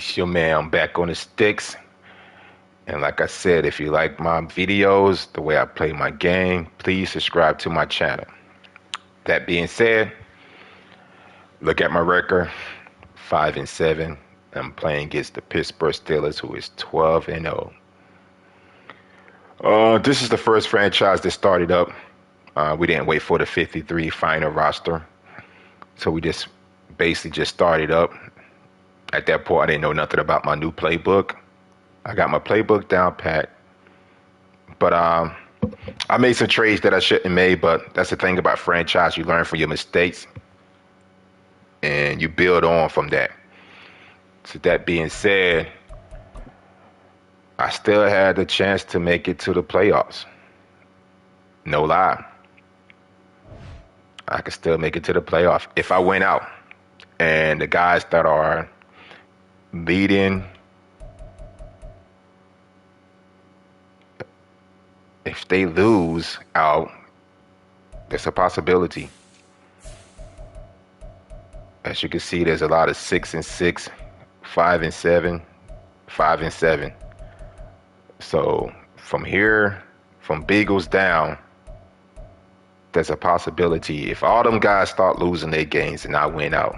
It's your man, I'm back on the sticks. And like I said, if you like my videos, the way I play my game, please subscribe to my channel. That being said, look at my record, 5-7. I'm playing against the Pittsburgh Steelers, who is 12-0. This is the first franchise that started up. We didn't wait for the 53 final roster, so we just basically just started up. At that point, I didn't know nothing about my new playbook. I got my playbook down pat, but I made some trades that I shouldn't have made. But that's the thing about franchise: you learn from your mistakes and you build on from that. So that being said, I still had the chance to make it to the playoffs. No lie, I could still make it to the playoff if I went out. And the guys that are leading, if they lose out, there's a possibility. As you can see, there's a lot of 6-6, 5-7, 5-7. So from here, from Beagles down, there's a possibility if all them guys start losing their games and I win out,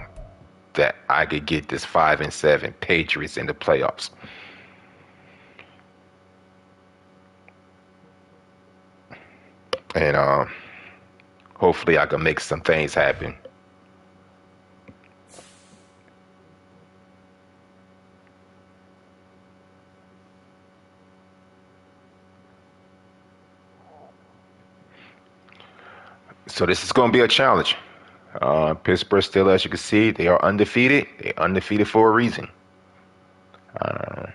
that I could get this 5-7 Patriots in the playoffs. And hopefully I can make some things happen. So this is going to be a challenge. Pittsburgh Steelers, as you can see, they are undefeated. They're undefeated for a reason. Uh,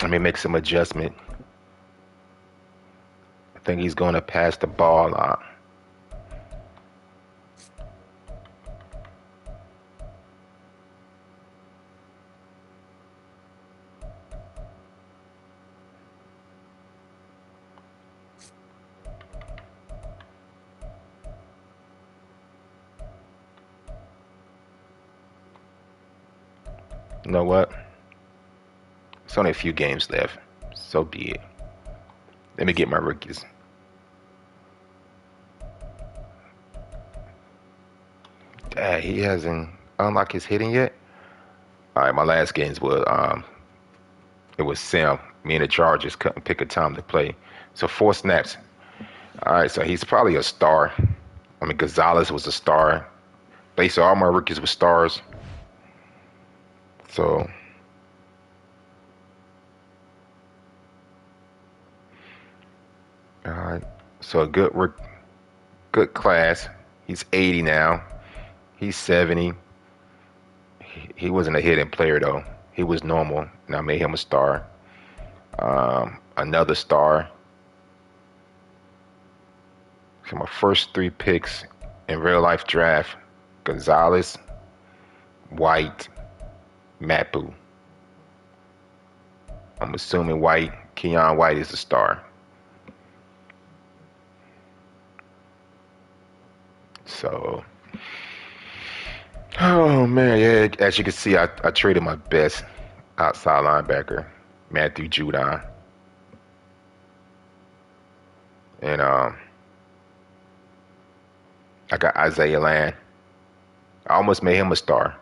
Let me make some adjustment. I think he's going to pass the ball out. You know what? It's only a few games left. So be it. Let me get my rookies. He hasn't unlocked his hitting yet. All right, my last games it was Sam. Me and the Chargers couldn't pick a time to play. So 4 snaps. All right, so he's probably a star. I mean, Gonzalez was a star. Basically, all my rookies were stars. So, all right. So a good class. He's 80 now. He's 70. He wasn't a hitting player though. He was normal, and I made him a star. Another star. So my first 3 picks in real life draft: Gonzalez, White, Mapu. I'm assuming Keon White is a star. So, oh man, yeah. As you can see, I traded my best outside linebacker, Matthew Judon, and I got Isaiah Land. I almost made him a star.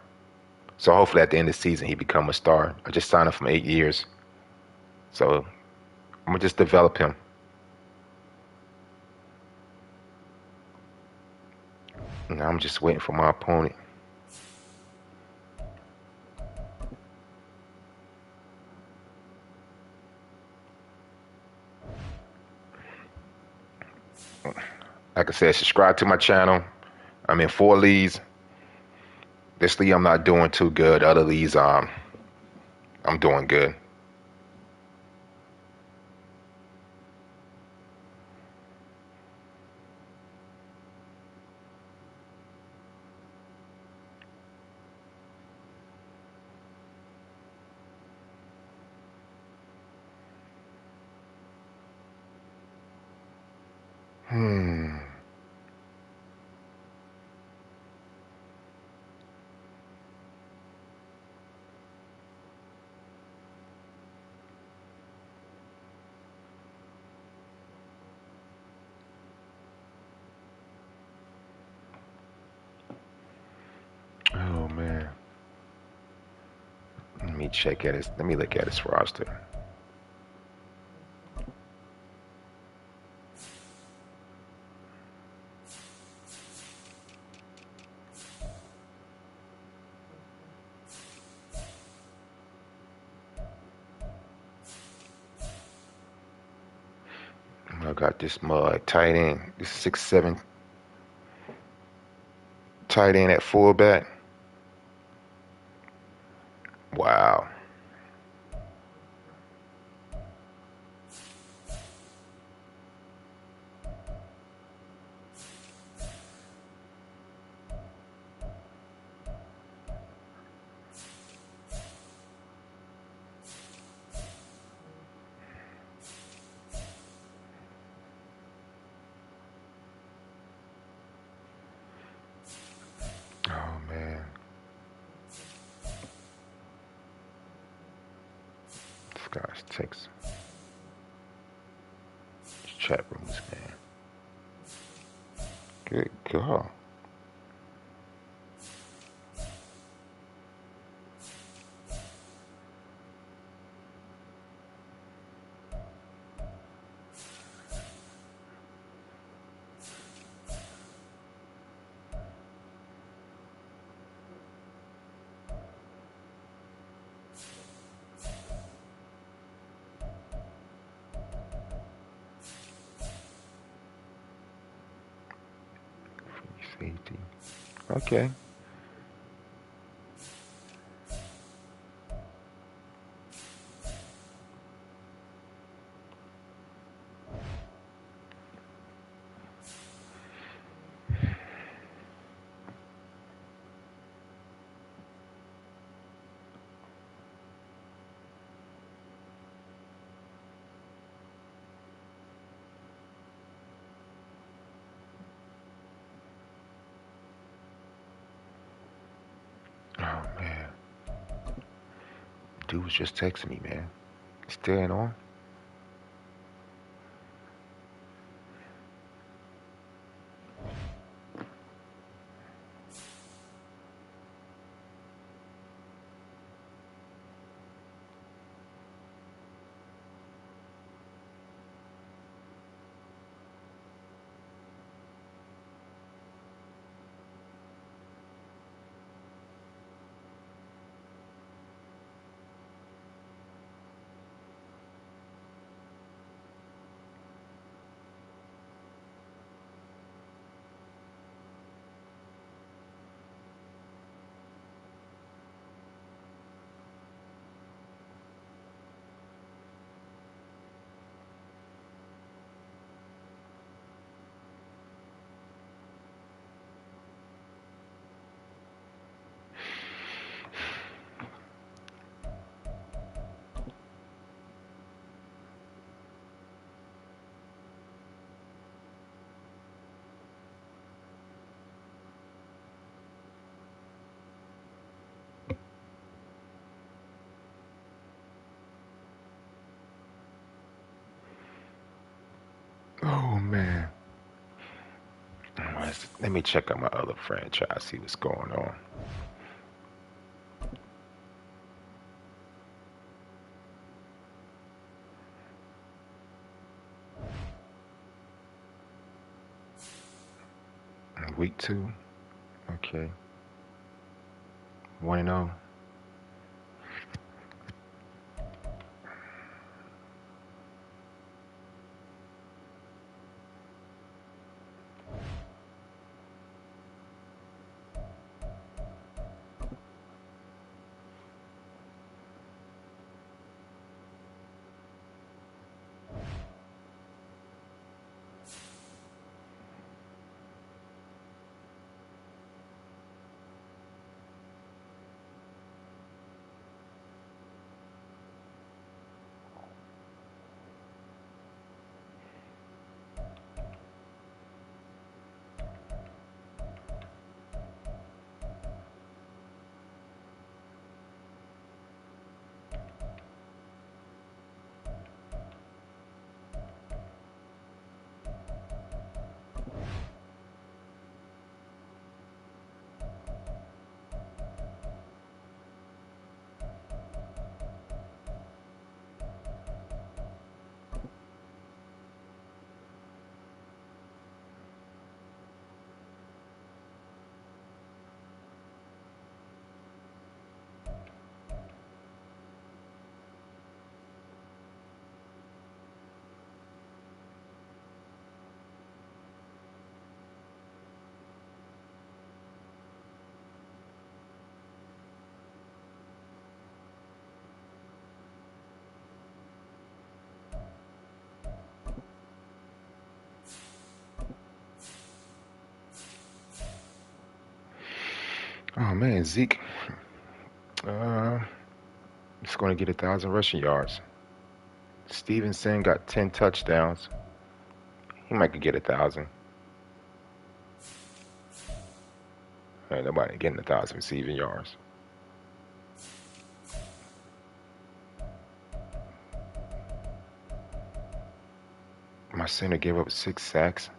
So hopefully at the end of the season he become a star. I just signed him for 8 years, so I'm gonna just develop him. Now I'm just waiting for my opponent. Like I said, subscribe to my channel. I'm in 4 leagues. This league I'm not doing too good. Other leagues I'm doing good. Hmm. me check at his. Let me look at his roster. I got this mug tight end. This 6'7" tight end at fullback. Wow. Oh man. This guy's text. Chat rooms, man. Good God. Safety. Okay. Oh man. Dude was just texting me, man. Still ain't on? Oh man. Let me check out my other franchise, see what's going on. Week 2. Okay. 1-0. Oh man, Zeke. Uh, He's going to get 1,000 rushing yards. Stevenson got 10 touchdowns. He might could get 1,000. Ain't nobody getting 1,000 receiving yards. My center gave up 6 sacks.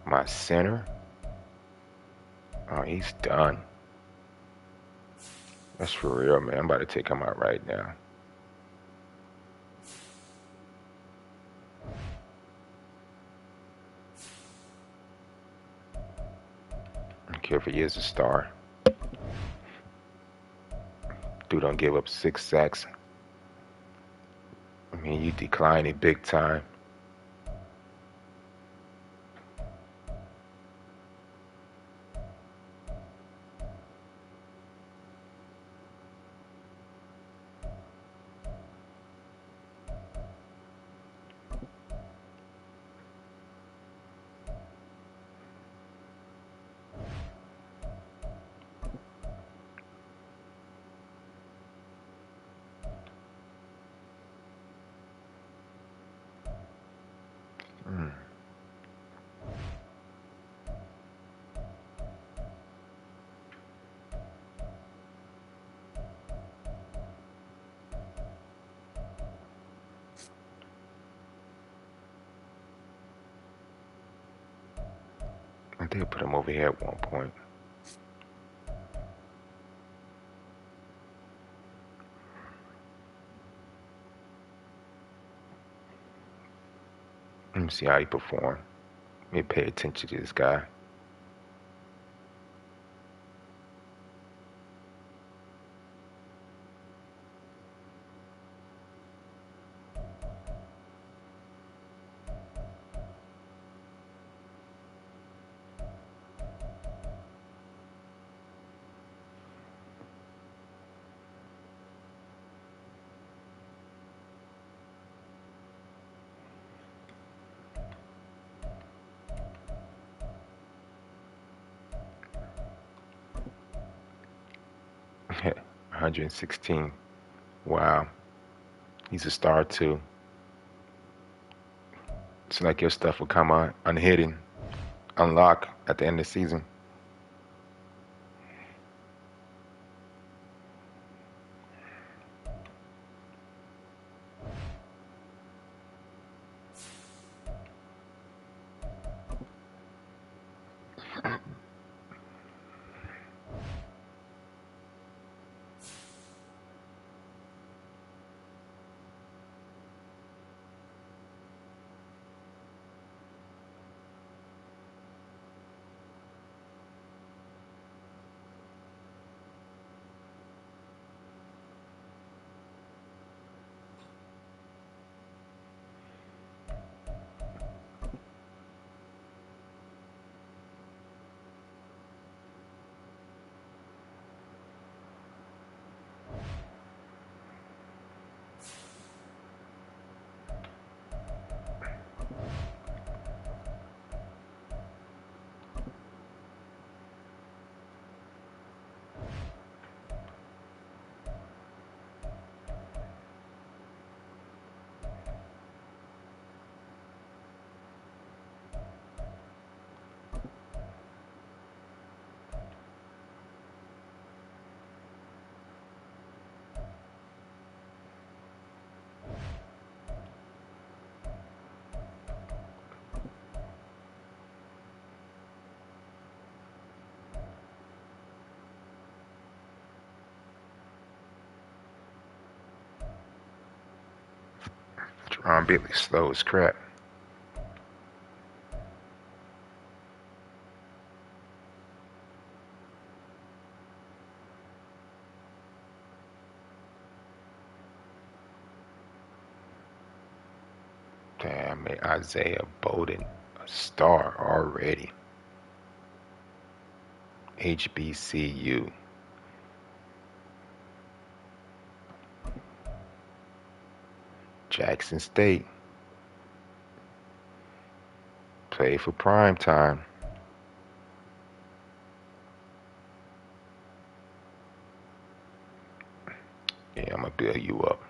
My center? Oh, he's done. That's for real, man. I'm about to take him out right now. I don't care if he is a star. Dude don't give up 6 sacks. I mean, you decline it big time. Mm. I did put him over here at one point. Let me see how he performed. Let me pay attention to this guy. Yeah, 116. Wow. He's a star too. It's like your stuff will come on unhidden, unlock at the end of the season. Jerron Bentley slow as crap. Damn, man, Isaiah Bowden, a star already. HBCU. Jackson State. Play for prime time. Yeah, I'm gonna build you up.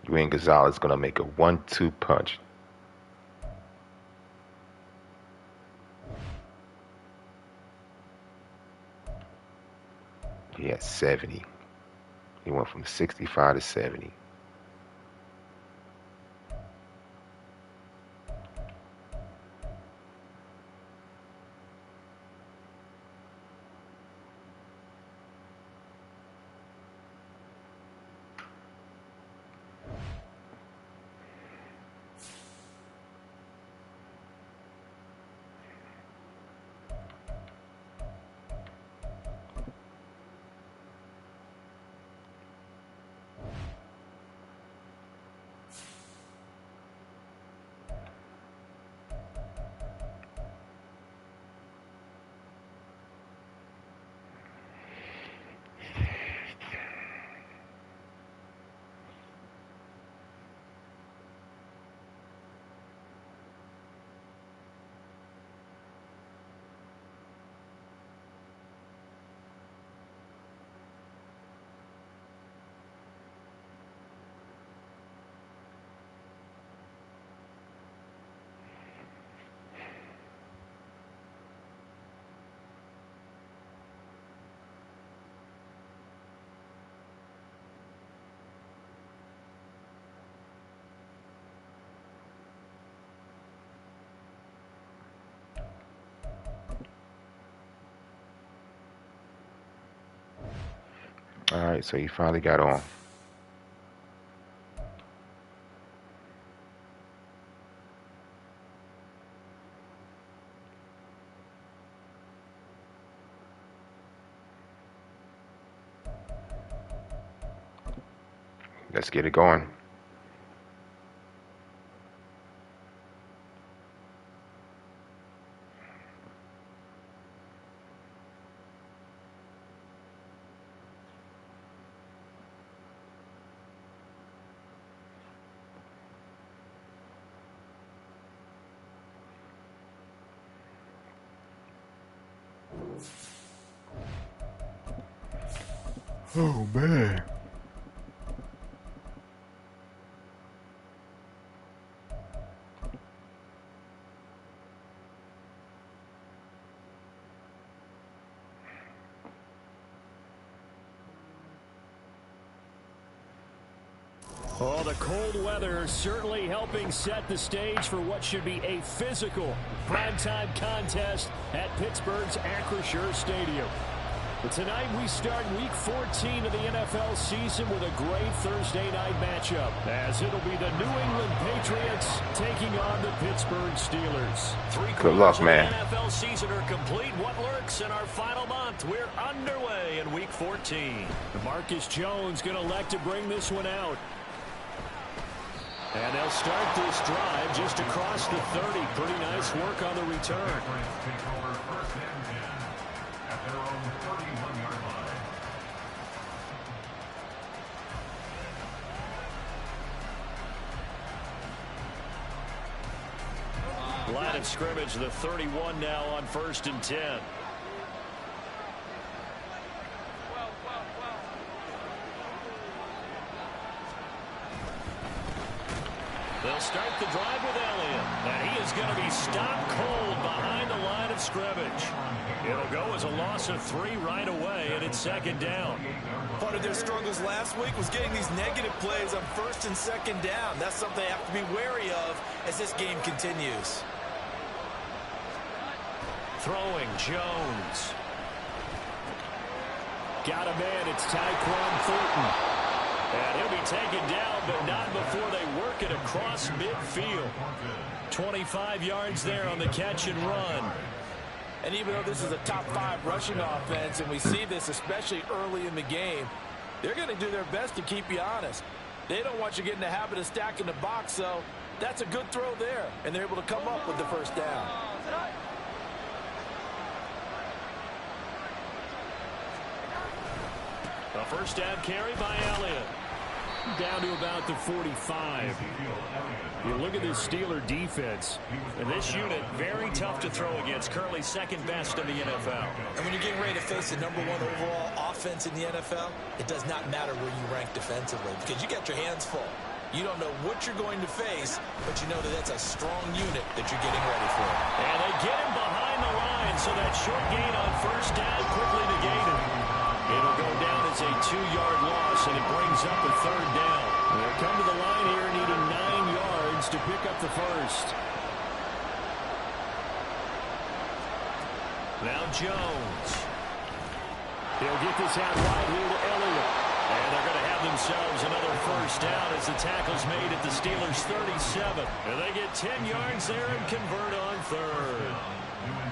You and Gonzalez gonna make a 1-2 punch. He had 70. He went from 65 to 70. All right, so he finally got on. Let's get it going. Oh man. Oh, the cold weather certainly helping set the stage for what should be a physical primetime contest at Pittsburgh's Acrisure Stadium. But tonight we start Week 14 of the NFL season with a great Thursday night matchup, as it'll be the New England Patriots taking on the Pittsburgh Steelers. Good luck, man. The NFL season are complete. What lurks in our final month? We're underway in Week 14. Marcus Jones going to elect to bring this one out. And they'll start this drive just across the 30. Pretty nice work on the return. Line of scrimmage, the 31 now on 1st and 10. They'll start the drive with Elliott, and he is going to be stopped cold behind the line of scrimmage. It'll go as a loss of 3 right away, and it's 2nd down. Part of their struggles last week was getting these negative plays on 1st and 2nd down. That's something they have to be wary of as this game continues. Throwing Jones. Got a man, it's Tyquan Thornton. And he'll be taken down, but not before they work it across midfield. 25 yards there on the catch and run. And even though this is a top 5 rushing offense, and we see this especially early in the game, they're going to do their best to keep you honest. They don't want you getting the habit of stacking the box, so that's a good throw there. And they're able to come up with the 1st down. A 1st down carry by Elliott. Down to about the 45. You look at this Steeler defense, and this unit, very tough to throw against. Currently second best in the NFL. And when you're getting ready to face the #1 overall offense in the NFL, it does not matter where you rank defensively because you got your hands full. You don't know what you're going to face, but you know that that's a strong unit that you're getting ready for. And they get him behind the line, so that short gain on first down quickly negated. It'll go down as a 2-yard loss, and it brings up a third down. They'll come to the line here needing 9 yards to pick up the first. Now Jones. He'll get this out wide here to Elliott. And they're going to have themselves another first down as the tackle's made at the Steelers' 37. And they get 10 yards there and convert on third.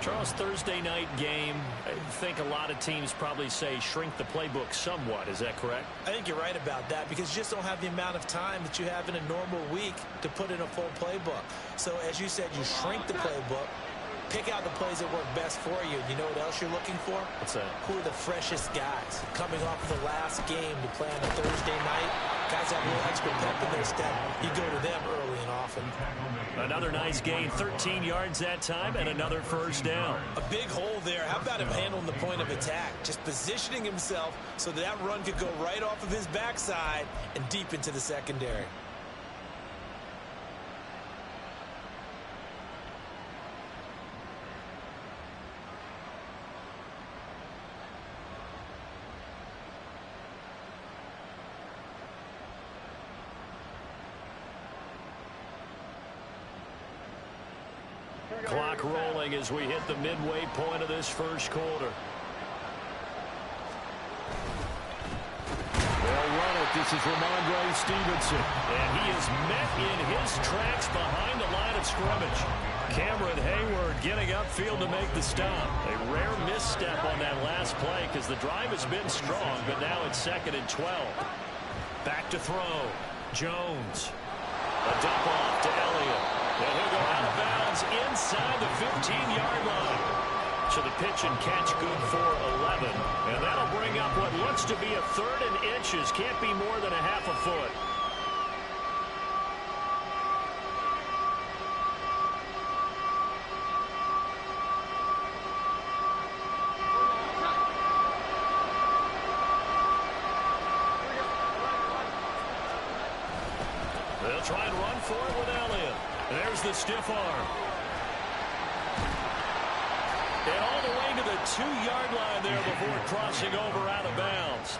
Charles, Thursday night game, I think a lot of teams probably say shrink the playbook somewhat. Is that correct? I think you're right about that because you just don't have the amount of time that you have in a normal week to put in a full playbook. So as you said, you shrink the playbook. Pick out the plays that work best for you. You know what else you're looking for? What's that? Who are the freshest guys? Coming off of the last game to play on a Thursday night. Guys have a little extra pep in their step. You go to them early and often. Another nice gain, 13 yards that time, and another first down. A big hole there. How about him handling the point of attack? Just positioning himself so that run could go right off of his backside and deep into the secondary. Clock rolling as we hit the midway point of this first quarter. They'll run it. This is Ramondre Stevenson. And he is met in his tracks behind the line of scrimmage. Cameron Hayward getting upfield to make the stop. A rare misstep on that last play because the drive has been strong, but now it's 2nd and 12. Back to throw. Jones. A dump off to Elliott. And he'll go out of bounds inside the 15-yard line. So the pitch and catch good for 11. And that'll bring up what looks to be a 3rd and inches. Can't be more than a half a foot. They'll try and run for it with Elliott. There's the stiff arm. And all the way to the 2-yard line there before crossing over out of bounds.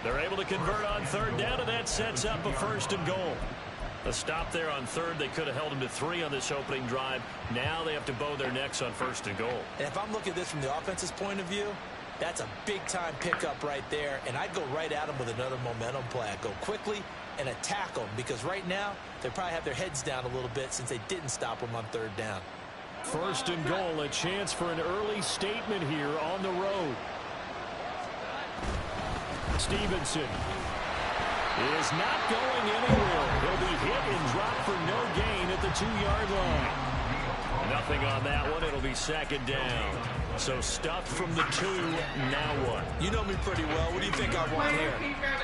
They're able to convert on 3rd down, and that sets up a 1st and goal. A stop there on 3rd. They could have held him to 3 on this opening drive. Now they have to bow their necks on 1st and goal. And if I'm looking at this from the offense's point of view, that's a big-time pickup right there. And I'd go right at him with another momentum play. I'd go quickly and attack them because right now they probably have their heads down a little bit since they didn't stop them on 3rd down. 1st and goal, a chance for an early statement here on the road. Stevenson is not going anywhere. He'll be hit and dropped for no gain at the 2-yard line. Nothing on that one. It'll be 2nd down. So stuffed from the 2. Now what? You know me pretty well. What do you think I want here?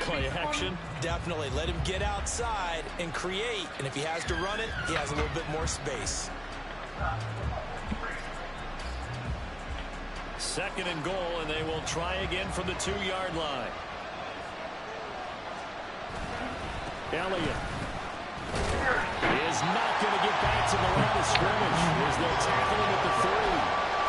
Play action? Definitely. Let him get outside and create. And if he has to run it, he has a little bit more space. 2nd and goal, and they will try again from the 2-yard line. Elliott is not going to get back to the line of scrimmage as they'll tackle him at the 3.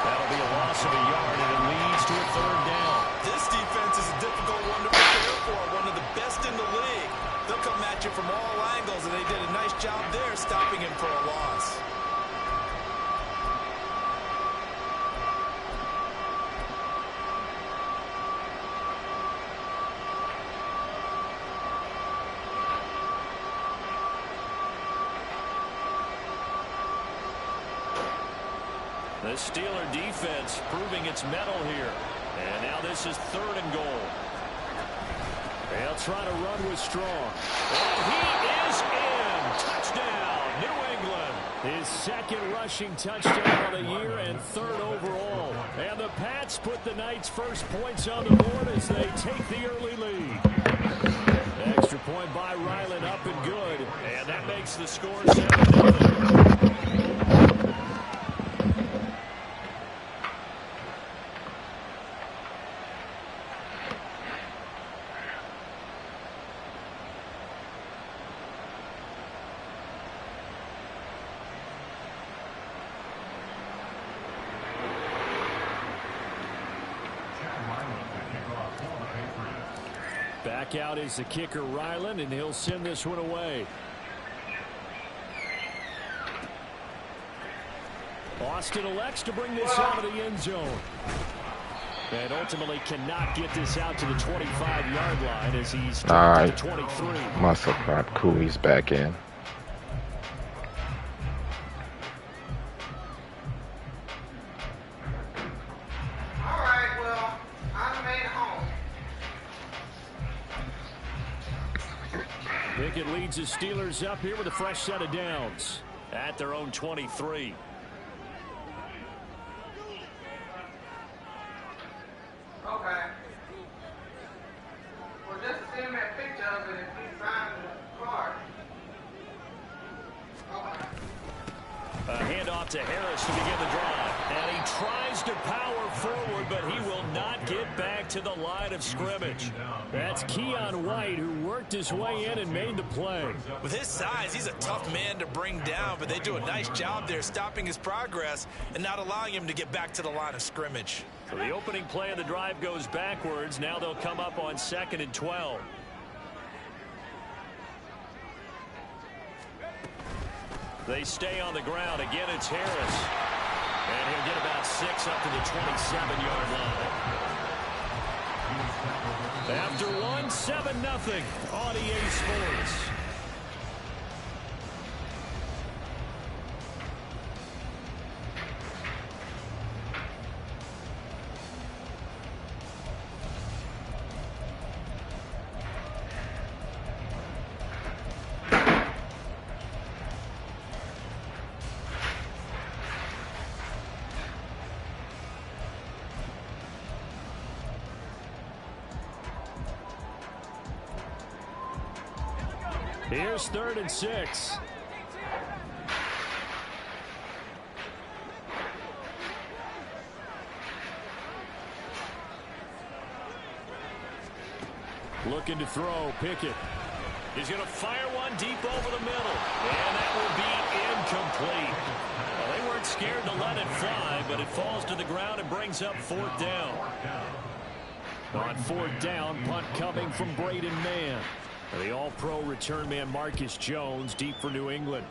That'll be a loss of a yard, and it leads to a 3rd down. This defense is a difficult one to prepare for, one of the best in the league. They'll come at you from all angles, and they did a nice job there stopping him for a loss. The Steeler defense proving its mettle here. And now this is 3rd and goal. They'll try to run with Strong. And he is in. Touchdown, New England. His 2nd rushing touchdown of the year and 3rd overall. And the Pats put the Knights' first points on the board as they take the early lead. Extra point by Ryland, up and good. And that makes the score 7-0. Back out is the kicker, Ryland, and he'll send this one away. Austin elects to bring this out of the end zone. And ultimately cannot get this out to the 25-yard line as he's to the 23. Muscle crop. Cool, he's back in. Pickett leads his Steelers up here with a fresh set of downs at their own 23. Okay. Well, just send me a picture of it if he signs the card. Okay. A handoff to Harris to begin the drive. And he tries to power forward, but he will not get back to the line of scrimmage. That's Keon White, who worked his way in and made the play. With his size, he's a tough man to bring down, but they do a nice job there stopping his progress and not allowing him to get back to the line of scrimmage. So the opening play of the drive goes backwards. Now they'll come up on 2nd and 12. They stay on the ground. Again, it's Harris. And he'll get about 6 up to the 27-yard line. After one, 7-0 on EA Sports. Here's 3rd and 6. Looking to throw, Pickett. He's going to fire one deep over the middle. And that will be incomplete. Well, they weren't scared to let it fly, but it falls to the ground and brings up 4th down. On 4th down, punt coming from Braden Mann. The all-pro return man Marcus Jones deep for New England.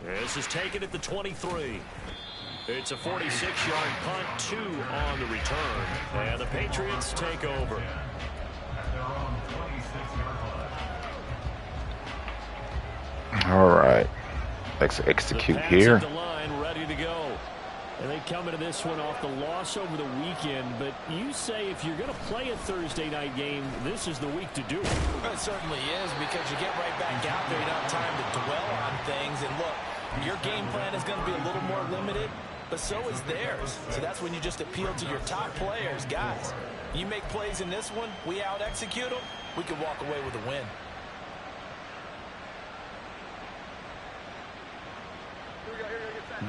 This is taken at the 23. It's a 46-yard punt, 2 on the return. And the Patriots take over. All right. Let's execute here. The line ready to go. And they come into this one off the loss over the weekend, but you say if you're going to play a Thursday night game, this is the week to do it. It certainly is, because you get right back out there. You don't have time to dwell on things. And look, your game plan is going to be a little more limited, but so is theirs. So that's when you just appeal to your top players. Guys, you make plays in this one, we out-execute them, we can walk away with a win.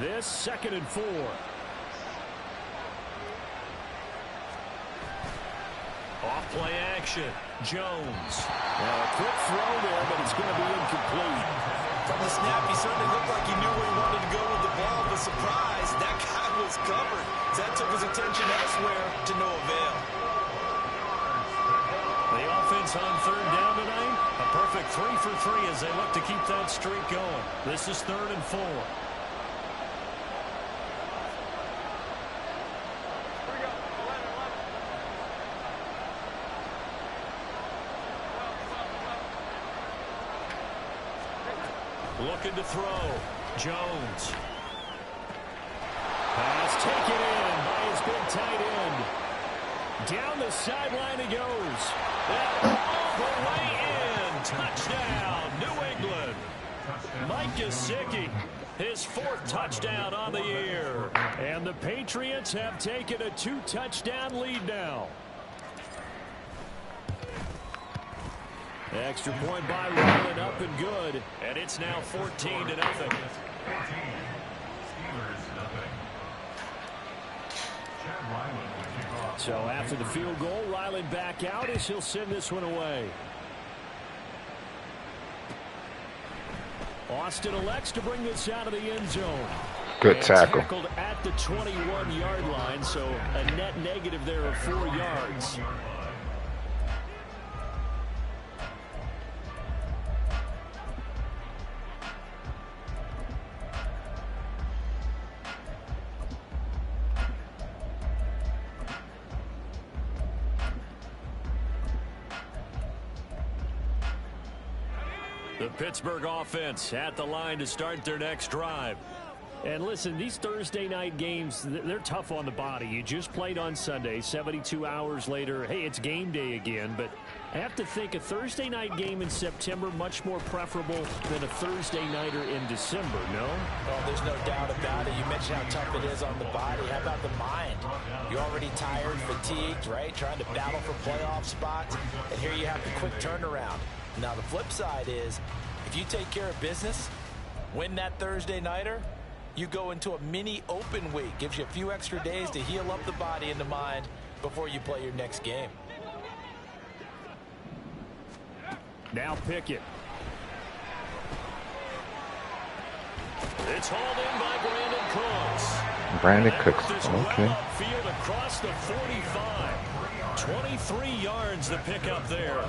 This 2nd and 4. Off play action. Jones. A quick throw there, but it's going to be incomplete. From the snap, he certainly looked like he knew where he wanted to go with the ball, but surprise, that guy was covered. That took his attention elsewhere to no avail. The offense on 3rd down tonight. A perfect 3 for 3 as they look to keep that streak going. This is 3rd and 4. Looking to throw. Jones. Pass taken in by his big tight end. Down the sideline he goes. And all the way in. Touchdown, New England. Mike Gesicki, his 4th touchdown on the year. And the Patriots have taken a 2-touchdown lead now. Extra point by Ryland, up and good. And it's now 14-0. So after the field goal, Ryland back out as he'll send this one away. Austin elects to bring this out of the end zone. Good tackle. Tackled at the 21-yard line, so a net negative there of 4 yards. The Pittsburgh offense at the line to start their next drive. And listen, these Thursday night games, they're tough on the body. You just played on Sunday, 72 hours later. Hey, it's game day again. But I have to think a Thursday night game in September much more preferable than a Thursday nighter in December, no? Oh, there's no doubt about it. You mentioned how tough it is on the body. How about the mind? You're already tired, fatigued, right? Trying to battle for playoff spots. And here you have the quick turnaround. Now, the flip side is, if you take care of business, win that Thursday nighter, you go into a mini open week. Gives you a few extra days to heal up the body and the mind before you play your next game. Now Pickett. It's hauled in by Brandon Cooks. Brandon Cooks. Okay. Field across the 45. 23 yards to pick up there.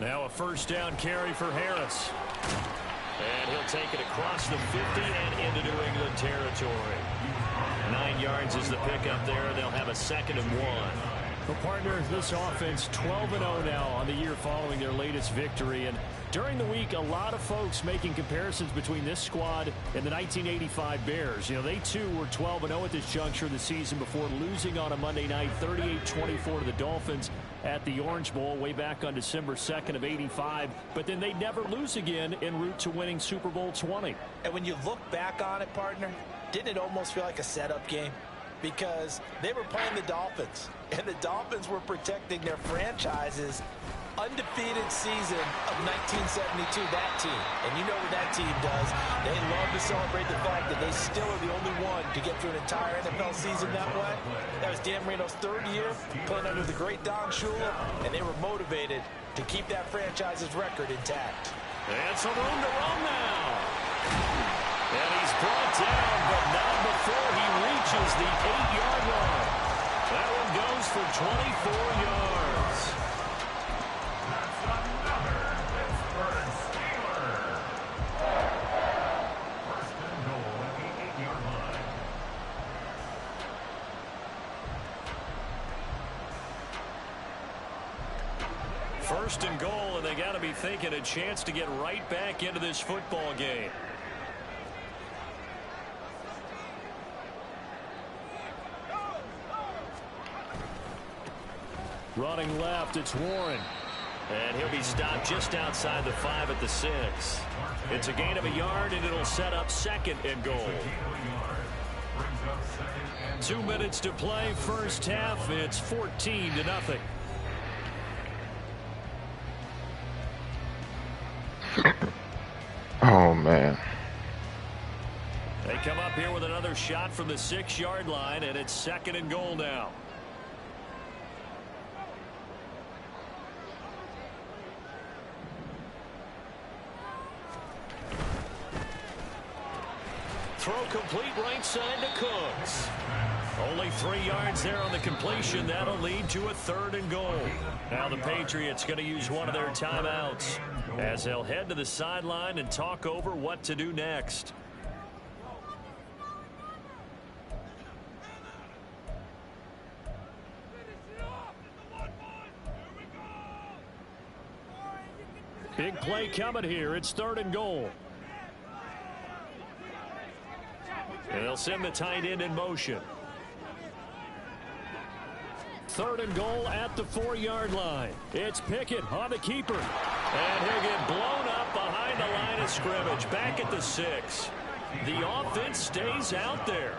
Now a first down carry for Harris. And he'll take it across the 50 and into New England territory. 9 yards is the pickup there. They'll have a 2nd and 1. Well, partner, this offense 12-0 now on the year following their latest victory. And during the week, a lot of folks making comparisons between this squad and the 1985 Bears. You know, they too were 12-0 at this juncture of the season before losing on a Monday night 38-24 to the Dolphins at the Orange Bowl way back on December 2nd of 85. But then they'd never lose again en route to winning Super Bowl 20. And when you look back on it, partner, didn't it almost feel like a setup game? Because they were playing the Dolphins, and the Dolphins were protecting their franchise's undefeated season of 1972, that team. And you know what that team does. They love to celebrate the fact that they still are the only one to get through an entire NFL season that way. That was Dan Marino's 3rd year, playing under the great Don Shula, and they were motivated to keep that franchise's record intact. And some room to run now. And he's brought down, but not before he reaches the 8-yard line. That one goes for 24 yards. That's another Pittsburgh Steeler. First and goal at the 8-yard line. First and goal, and they got to be thinking a chance to get right back into this football game. Running left, it's Warren. And he'll be stopped just outside the 5 at the 6. It's a gain of a yard, and it'll set up 2nd and goal. 2 minutes to play, first half. It's 14-0. Oh, man. They come up here with another shot from the 6-yard line, and it's 2nd and goal now. Throw complete right side to Cooks. Only 3 yards there on the completion. That'll lead to a 3rd and goal. Now the Patriots going to use one of their timeouts as they'll head to the sideline and talk over what to do next. Big play coming here. It's 3rd and goal. And they'll send the tight end in motion. 3rd and goal at the 4-yard line. It's Pickett on the keeper. And he'll get blown up behind the line of scrimmage. Back at the 6. The offense stays out there.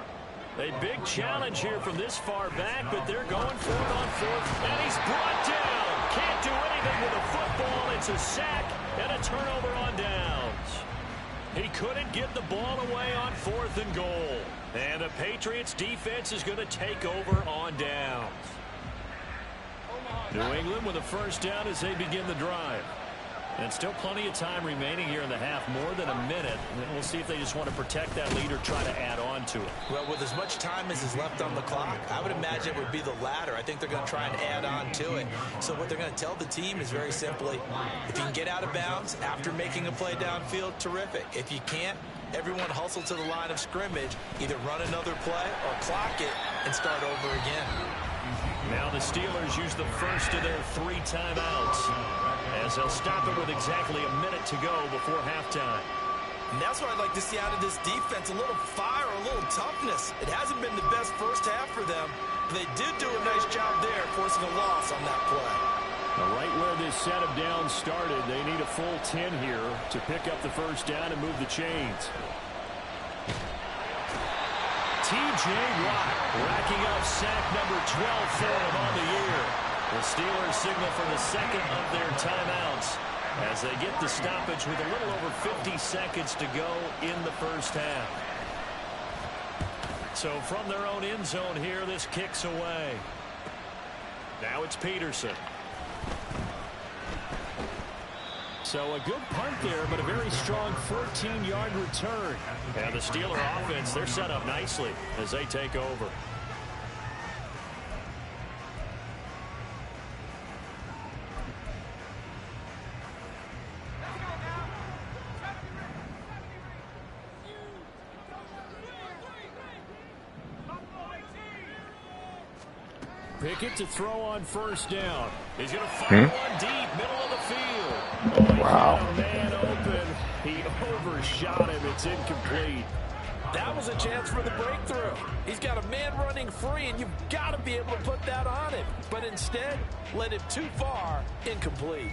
A big challenge here from this far back, but they're going for it on 4th. And he's brought down. Can't do anything with a football. It's a sack and a turnover on downs. He couldn't get the ball away on 4th and goal. And the Patriots defense is going to take over on downs. New England with a first down as they begin the drive. And still plenty of time remaining here in the half, more than a minute. And we'll see if they just want to protect that lead or try to add on to it. Well, with as much time as is left on the clock, I would imagine it would be the latter. I think they're going to try and add on to it. So what they're going to tell the team is very simply, if you can get out of bounds after making a play downfield, terrific. If you can't, everyone hustle to the line of scrimmage, either run another play or clock it and start over again. Now the Steelers use the first of their 3 timeouts, as they'll stop it with exactly a minute to go before halftime. And that's what I'd like to see out of this defense, a little fire, a little toughness. It hasn't been the best first half for them, but they did do a nice job there, forcing a loss on that play. Now, right where this set of downs started, they need a full 10 here to pick up the first down and move the chains. T.J. Watt racking up sack number 12 for him on the year. The Steelers signal for the second of their timeouts as they get the stoppage with a little over 50 seconds to go in the first half. So from their own end zone here, this kicks away. Now it's Peterson. So a good punt there, but a very strong 14-yard return. And the Steeler offense, they're set up nicely as they take over. Pickett to throw on first down. He's going to fire one deep, middle of the field. Wow. A man open. He overshot him. It's incomplete. That was a chance for the breakthrough. He's got a man running free, and you've got to be able to put that on him. But instead, led him too far, incomplete.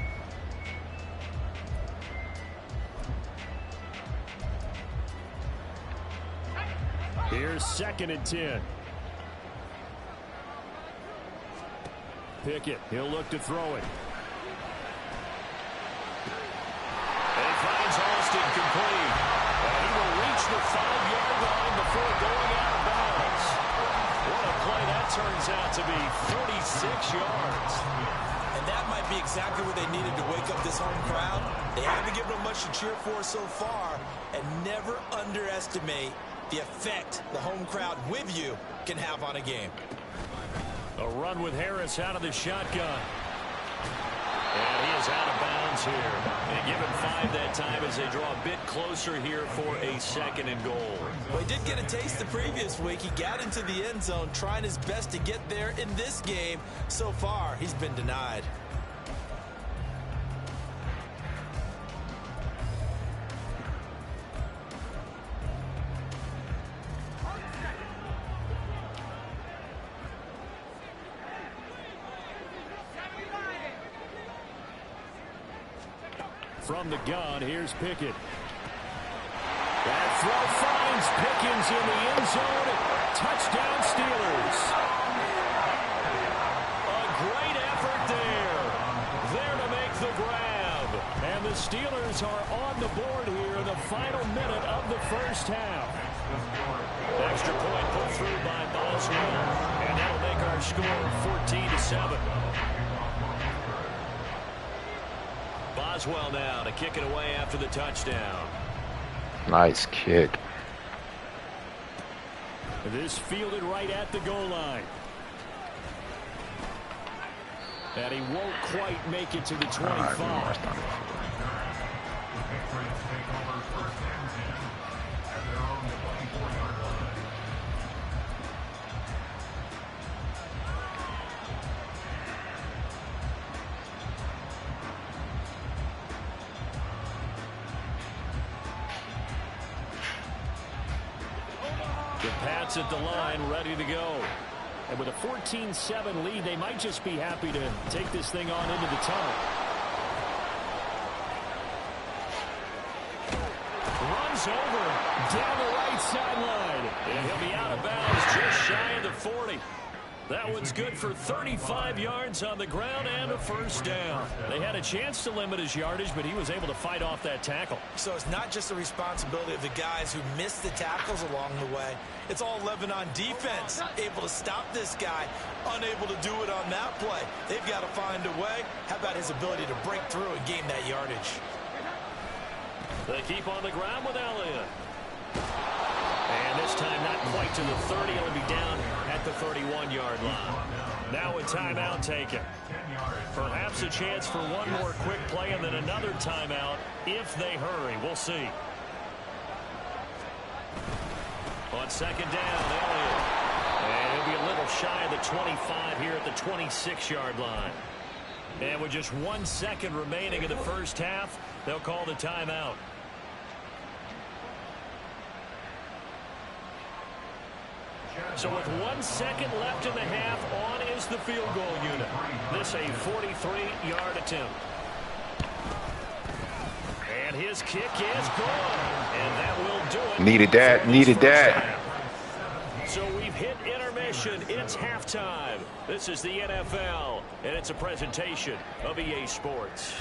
Here's 2nd and 10. Pickett, he'll look to throw it. And he finds Austin complete. And he will reach the 5-yard line before going out of bounds. What a play that turns out to be, 46 yards. And that might be exactly what they needed to wake up this home crowd. They haven't given them much to cheer for so far, and never underestimate the effect the home crowd with you can have on a game. A run with Harris out of the shotgun. And he is out of bounds here. And give him 5 that time as they draw a bit closer here for a 2nd and goal. Well, he did get a taste the previous week. He got into the end zone trying his best to get there in this game. So far, he's been denied. From the gun, here's Pickett. That throw finds Pickens in the end zone. Touchdown, Steelers. A great effort there. There to make the grab. And the Steelers are on the board here in the final minute of the first half. Extra point put through by Boswell. And that'll make our score 14-7. Boswell now to kick it away after the touchdown. Nice kick. This fielded right at the goal line. And he won't quite make it to the 25. The Pats at the line, ready to go. And with a 14-7 lead, they might just be happy to take this thing on into the tunnel. Runs over down the right sideline. And he'll be out of bounds just shy of the 40. That one's good for 35 yards on the ground and a first down. They had a chance to limit his yardage, but he was able to fight off that tackle. So it's not just the responsibility of the guys who missed the tackles along the way. It's all Lebanon defense, able to stop this guy, unable to do it on that play. They've got to find a way. How about his ability to break through and gain that yardage? They keep on the ground with Elliott. And this time not quite to the 30. It'll be down at the 31-yard line. Now a timeout taken. Perhaps a chance for one more quick play and then another timeout if they hurry. We'll see. On second down, Elliott. And he'll be a little shy of the 25 here at the 26-yard line. And with just 1 second remaining in the first half, they'll call the timeout. So with 1 second left in the half, on is the field goal unit. This a 43-yard attempt. And his kick is good. And that will do it. Needed that. Needed that. So we've hit intermission. It's halftime. This is the NFL, and it's a presentation of EA Sports.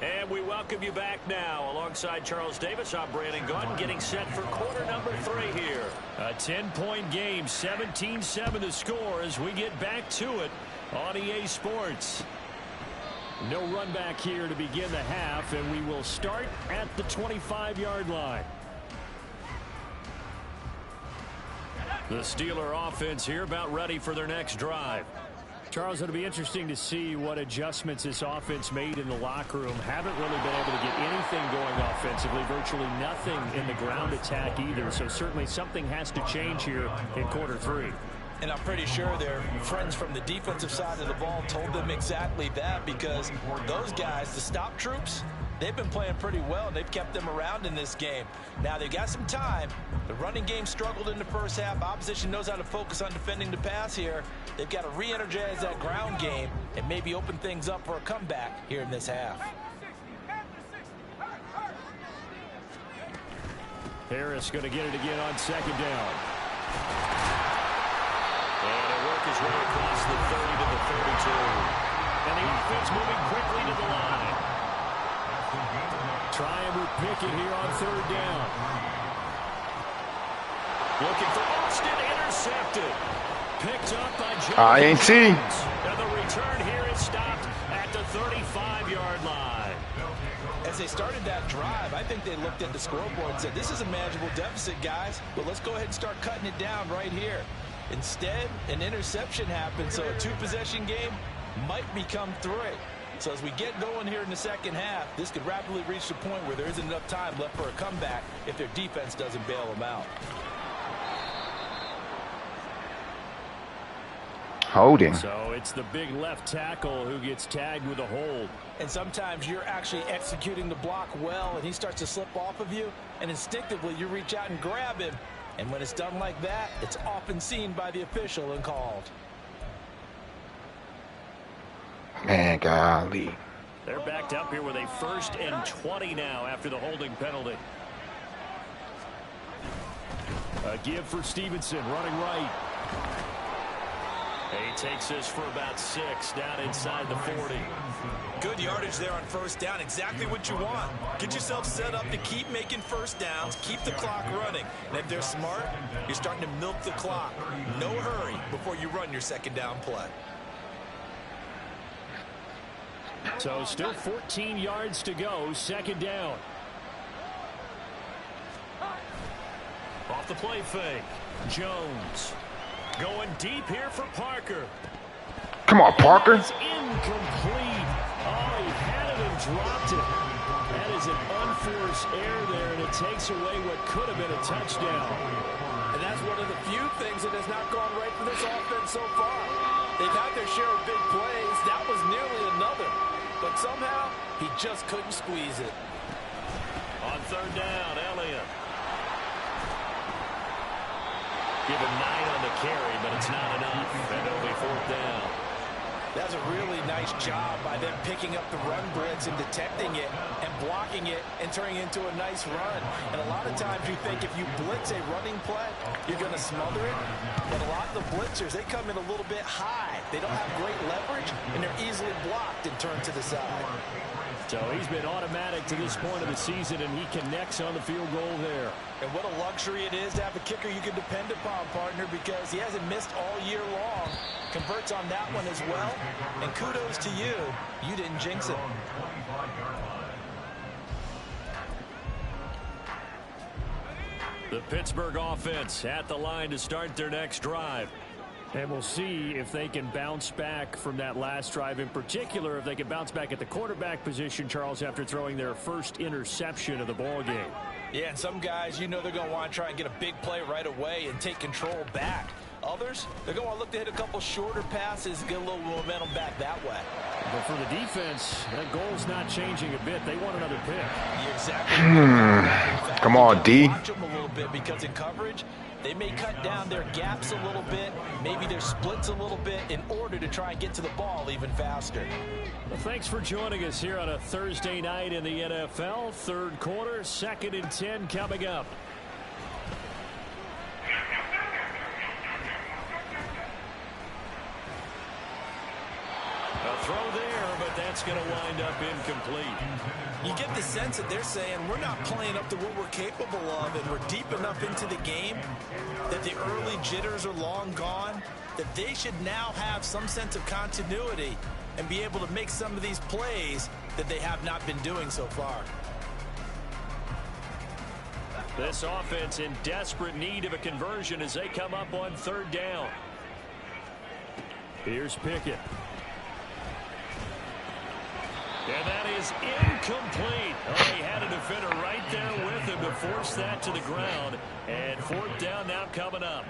And we welcome you back now. Alongside Charles Davis, I'm Brandon Gaudin, getting set for quarter number 3 here. A 10-point game, 17-7 to score as we get back to it on EA Sports. No run back here to begin the half, and we will start at the 25-yard line. The Steeler offense here about ready for their next drive. Charles, it'll be interesting to see what adjustments this offense made in the locker room. Haven't really been able to get anything going offensively, virtually nothing in the ground attack either. So certainly something has to change here in quarter 3. And I'm pretty sure their friends from the defensive side of the ball told them exactly that, because those guys, the stop troops, they've been playing pretty well. They've kept them around in this game. Now they've got some time. The running game struggled in the first half. Opposition knows how to focus on defending the pass here. They've got to re-energize that ground game and maybe open things up for a comeback here in this half. Harris going to get it again on second down. And he'll work his way across the 30 to the 32. And the offense moving quickly to the line. Trying with Pickett here on third down. Looking for Austin, intercepted. Picked up by Jones. INT. And the return here is stopped at the 35-yard line. As they started that drive, I think they looked at the scoreboard and said, this is a manageable deficit, guys, but let's go ahead and start cutting it down right here. Instead, an interception happened, so a 2-possession game might become 3. So as we get going here in the second half, this could rapidly reach the point where there isn't enough time left for a comeback if their defense doesn't bail them out. Holding. So it's the big left tackle who gets tagged with a hold. And sometimes you're actually executing the block well, and he starts to slip off of you, and instinctively you reach out and grab him. And when it's done like that, it's often seen by the official and called. Man, golly. They're backed up here with a 1st and 20 now after the holding penalty. A give for Stevenson, running right. He takes this for about 6 down inside the 40. Good yardage there on first down. Exactly what you want. Get yourself set up to keep making first downs, keep the clock running. And if they're smart, you're starting to milk the clock. No hurry before you run your second down play. So still 14 yards to go, second down. Off the play fake, Jones. Going deep here for Parker. Come on, Parker. It's incomplete. Oh, he had it and dropped it. That is an unforced error there, and it takes away what could have been a touchdown. And that's one of the few things that has not gone right for this offense so far. They've had their share of big plays. That was nearly another. But somehow, he just couldn't squeeze it. On third down, Elliott. Give him 9 on the carry, but it's not enough. And it'll be fourth down. That's a really nice job by them picking up the run blitz and detecting it and blocking it and turning it into a nice run. And a lot of times you think if you blitz a running play, you're going to smother it. But a lot of the blitzers, they come in a little bit high. They don't have great leverage, and they're easily blocked and turned to the side. So he's been automatic to this point of the season, and he connects on the field goal there. And what a luxury it is to have a kicker you can depend upon, partner, because he hasn't missed all year long. Converts on that one as well. And kudos to you. You didn't jinx it. The Pittsburgh offense at the line to start their next drive. And we'll see if they can bounce back from that last drive, in particular if they can bounce back at the quarterback position, Charles, after throwing their first interception of the ball game. Yeah, and some guys, you know they're going to want to try and get a big play right away and take control back. Others, they're going to want to look to hit a couple shorter passes, get a little momentum back that way. But for the defense, that goal's not changing a bit. They want another pick. You're exactly right. Come on, D. Watch them a little bit because in coverage, they may cut down their gaps a little bit, maybe their splits a little bit in order to try and get to the ball even faster. Well, thanks for joining us here on a Thursday night in the NFL. Third quarter, 2nd and 10 coming up. A throw there, but that's going to wind up incomplete. You get the sense that they're saying we're not playing up to what we're capable of, and we're deep enough into the game that the early jitters are long gone, that they should now have some sense of continuity and be able to make some of these plays that they have not been doing so far. This offense in desperate need of a conversion as they come up on third down. Here's Pickett. And that is incomplete. Oh, he had a defender right there with him to force that to the ground. And fourth down now coming up.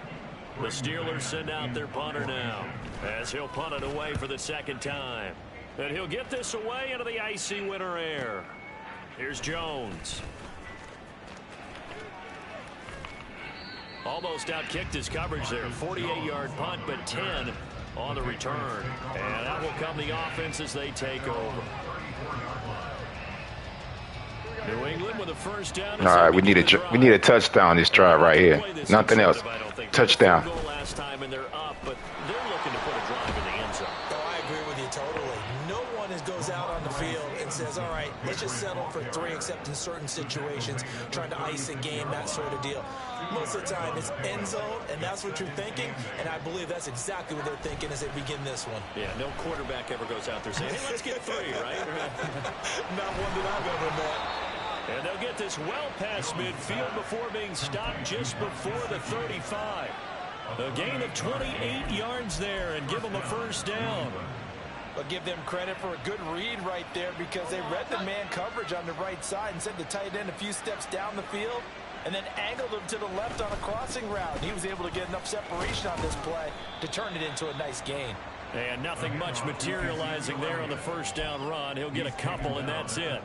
The Steelers send out their punter now as he'll punt it away for the second time. And he'll get this away into the icy winter air. Here's Jones. Almost outkicked his coverage there. 48-yard punt, but 10 on the return. And that will come the offense as they take over. New England with a first down. All right, we need a touchdown this drive right here. Nothing else. Touchdown. Last time and they're up, but they're looking to put a drive in the end zone. Oh, I agree with you totally. No one goes out on the field and says, all right, let's just settle for 3 except in certain situations, trying to ice a game, that sort of deal. Most of the time it's end zone, and that's what you're thinking, and I believe that's exactly what they're thinking as they begin this one. Yeah, no quarterback ever goes out there saying, hey, let's get 3, right? Not one that I've ever met. And they'll get this well past midfield before being stopped just before the 35. A gain of 28 yards there and give them a first down. But give them credit for a good read right there because they read the man coverage on the right side and sent the tight end a few steps down the field and then angled him to the left on a crossing route. He was able to get enough separation on this play to turn it into a nice gain. And nothing much materializing there on the first down run. He'll get a couple, and that's it.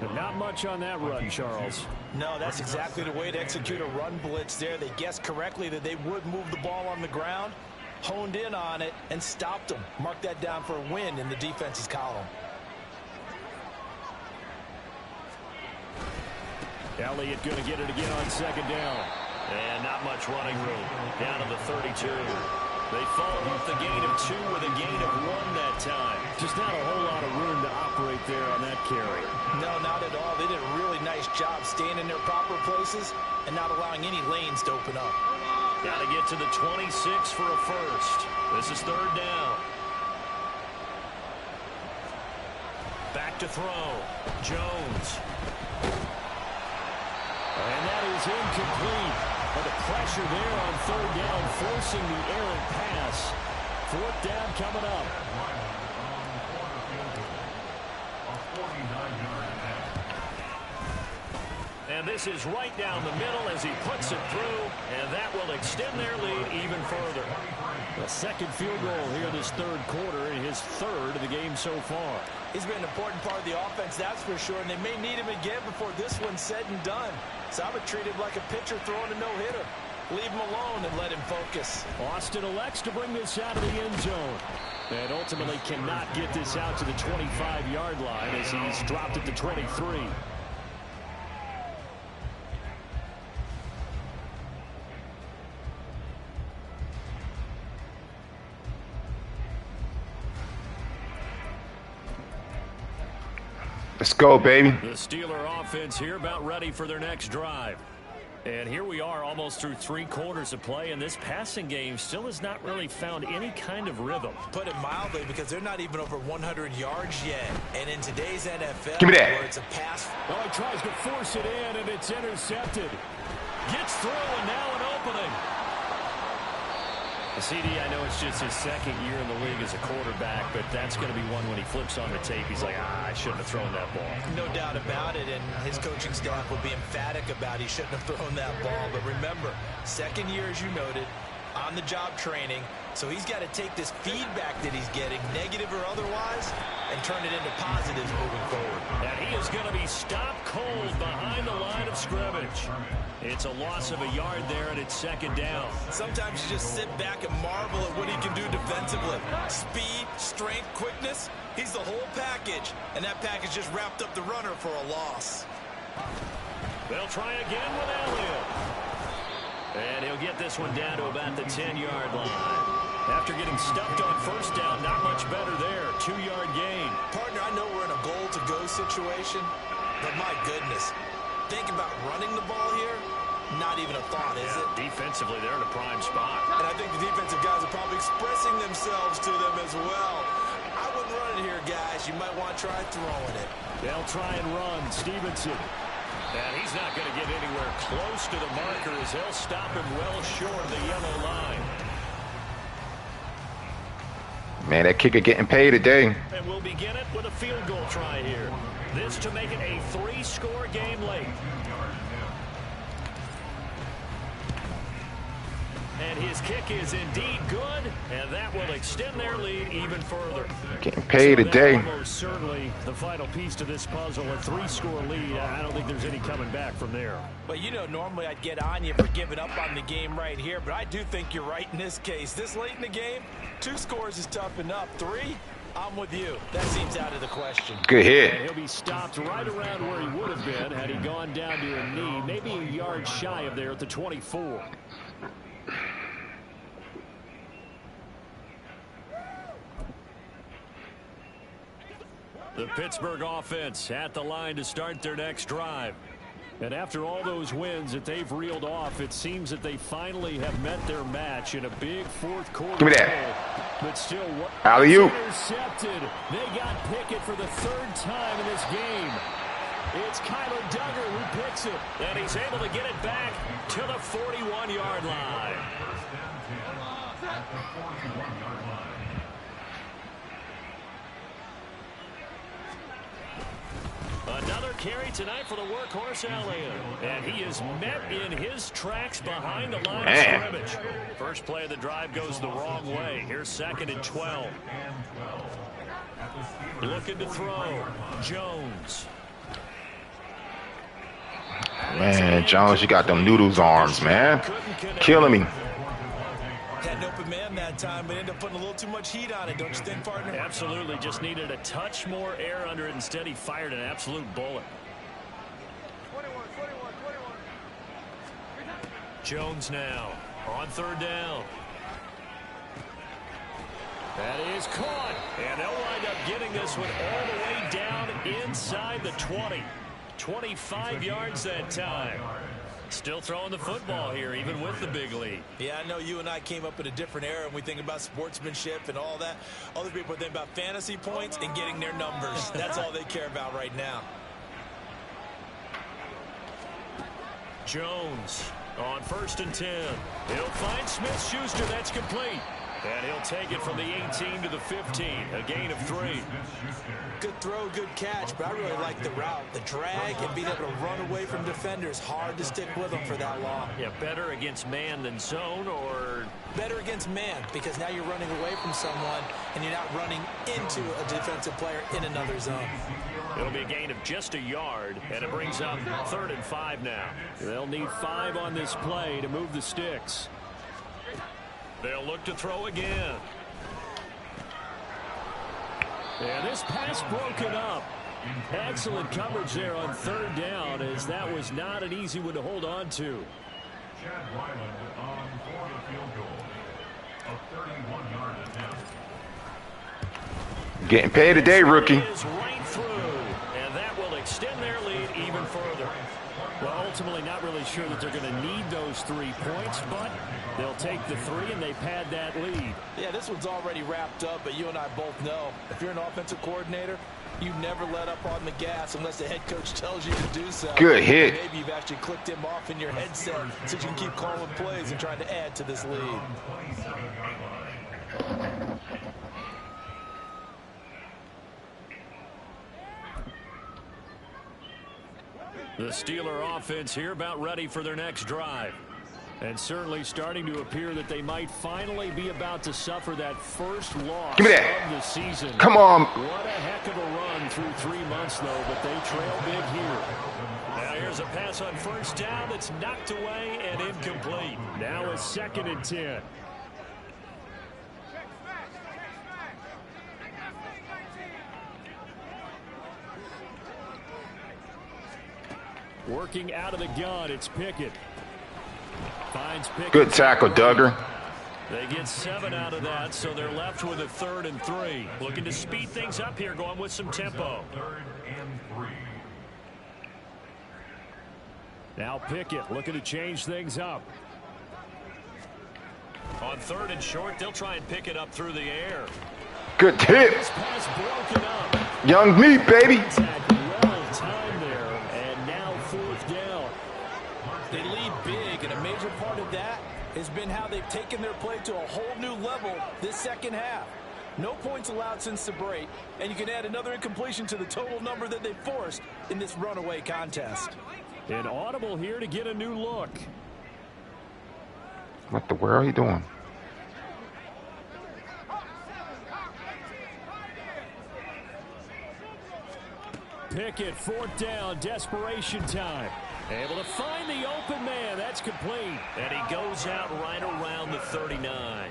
But not much on that run, Charles. No, that's exactly the way to execute a run blitz there. They guessed correctly that they would move the ball on the ground, honed in on it, and stopped them. Mark that down for a win in the defense's column. Elliott going to get it again on second down. And not much running room. Down to the 32. They followed up the gain of 2 with a gain of 1 that time. Just not a whole lot of room to operate there on that carry. No, not at all. They did a really nice job staying in their proper places and not allowing any lanes to open up. Got to get to the 26 for a first. This is third down. Back to throw. Jones. And that is incomplete. But the pressure there on third down, forcing the errant pass. Fourth down coming up. And this is right down the middle as he puts it through, and that will extend their lead even further. The second field goal here in this third quarter, and his third of the game so far. He's been an important part of the offense, that's for sure, and they may need him again before this one's said and done. So I would treat him like a pitcher throwing a no-hitter. Leave him alone and let him focus. Austin elects to bring this out of the end zone. And ultimately cannot get this out to the 25-yard line as he's dropped it to 23. Let's go, baby. The Steeler offense here about ready for their next drive. And here we are almost through 3 quarters of play, and this passing game still has not really found any kind of rhythm. Put it mildly, because they're not even over 100 yards yet. And in today's NFL, give me that. Where it's a pass. Oh, he tries to force it in, and it's intercepted. Gets through, and now an opening. CD, I know it's just his second year in the league as a quarterback, but that's going to be one when he flips on the tape. He's like, I shouldn't have thrown that ball. No doubt about it, and his coaching staff will be emphatic about he shouldn't have thrown that ball. But remember, second year, as you noted, on-the-job training, so he's got to take this feedback that he's getting, negative or otherwise, and turn it into positives moving forward. And he is going to be stopped cold behind the line of scrimmage. It's a loss of a yard there, and it's second down. Sometimes you just sit back and marvel at what he can do defensively. Speed, strength, quickness, he's the whole package. And that package just wrapped up the runner for a loss. They'll try again with Elliott. And he'll get this one down to about the 10-yard line. After getting stuffed on first down, not much better there. 2-yard gain. Partner, I know we're in a goal-to-go situation, but my goodness, think about running the ball here. Not even a thought, is it? Defensively, they're in a prime spot. And I think the defensive guys are probably expressing themselves to them as well. I wouldn't run it here, guys. You might want to try throwing it. They'll try and run. Stevenson. And he's not going to get anywhere close to the marker as he'll stop him well short of the yellow line. Man, that kicker getting paid today. And we'll begin it with a field goal try here. This to make it a 3-score game late. And his kick is indeed good, and that will extend their lead even further. Getting paid today. Almost certainly the final piece to this puzzle, a 3-score lead. I don't think there's any coming back from there. But you know, normally I'd get on you for giving up on the game right here, but I do think you're right in this case. This late in the game, 2 scores is tough enough. 3, I'm with you. That seems out of the question. Good hit. And he'll be stopped right around where he would have been had he gone down to a knee, maybe a yard shy of there at the 24. The Pittsburgh offense at the line to start their next drive. And after all those wins that they've reeled off, it seems that they finally have met their match in a big fourth quarter. Give me that. But still, Alley-oop. Intercepted. They got Pickett for the 3rd time in this game. It's Kyler Duggar who picks it, and he's able to get it back to the 41-yard line. Another carry tonight for the workhorse Elliott. And he is met in his tracks behind the line of scrimmage. First play of the drive goes the wrong way. Here's 2nd and 12. Looking to throw. Jones. Man, Jones, you got them noodles arms, man. Killing me. Had an open man that time, but ended up putting a little too much heat on it, don't you think, partner? Absolutely. Just needed a touch more air under it. Instead, he fired an absolute bullet. 21. Jones now on 3rd down. That is caught. And they'll wind up getting this one all the way down inside the 20. 25 yards that time. Still throwing the football here, even with the big lead. Yeah, I know you and I came up in a different era, and we think about sportsmanship and all that. Other people think about fantasy points and getting their numbers. That's all they care about right now. Jones On 1st and 10. He'll find Smith-Schuster. That's complete. And he'll take it from the 18 to the 15. A gain of 3. Good throw, good catch, but I really like the route. The drag and being able to run away from defenders. Hard to stick with them for that long. Yeah, better against man than zone, or? Better against man, because now you're running away from someone and you're not running into a defensive player in another zone. It'll be a gain of just a yard, and it brings up 3rd and 5 now. They'll need 5 on this play to move the sticks. They'll look to throw again. And this pass broken up. Excellent coverage there on 3rd down, as that was not an easy one to hold on to. Chad Ryland on for the field goal. A 31-yard attempt. Getting paid today, rookie. Is right through, and that will extend their lead even further. Well, ultimately not really sure that they're going to need those 3 points, but they'll take the 3 and they pad that lead. Yeah, this one's already wrapped up, but you and I both know if you're an offensive coordinator, you never let up on the gas unless the head coach tells you to do so. Good hit. Maybe you've actually clicked him off in your headset so you can keep calling plays and trying to add to this lead. The Steeler offense here about ready for their next drive. And certainly starting to appear that they might finally be about to suffer that first loss Give me that. of the season. Come on. What a heck of a run through 3 months, though, but they trail big here. Now here's a pass on 1st down that's knocked away and incomplete. Now it's 2nd and 10. Working out of the gun, it's Pickett. Finds Pickett. Good tackle, Duggar. They get 7 out of that, so they're left with a 3rd and 3. Looking to speed things up here, going with some tempo. 3rd and 3. Now Pickett looking to change things up. On 3rd and short, they'll try and pick it up through the air. Good hit. This pass broken up. Young meat, baby. Well timed there, and now 4th down. They lead big, and a major part of that has been how they've taken their play to a whole new level this second half. No points allowed since the break, and you can add another incompletion to the total number that they forced in this runaway contest. An audible here to get a new look. What the world are you doing? Pickett, 4th down, desperation time. Able to find the open man. That's complete. And he goes out right around the 39.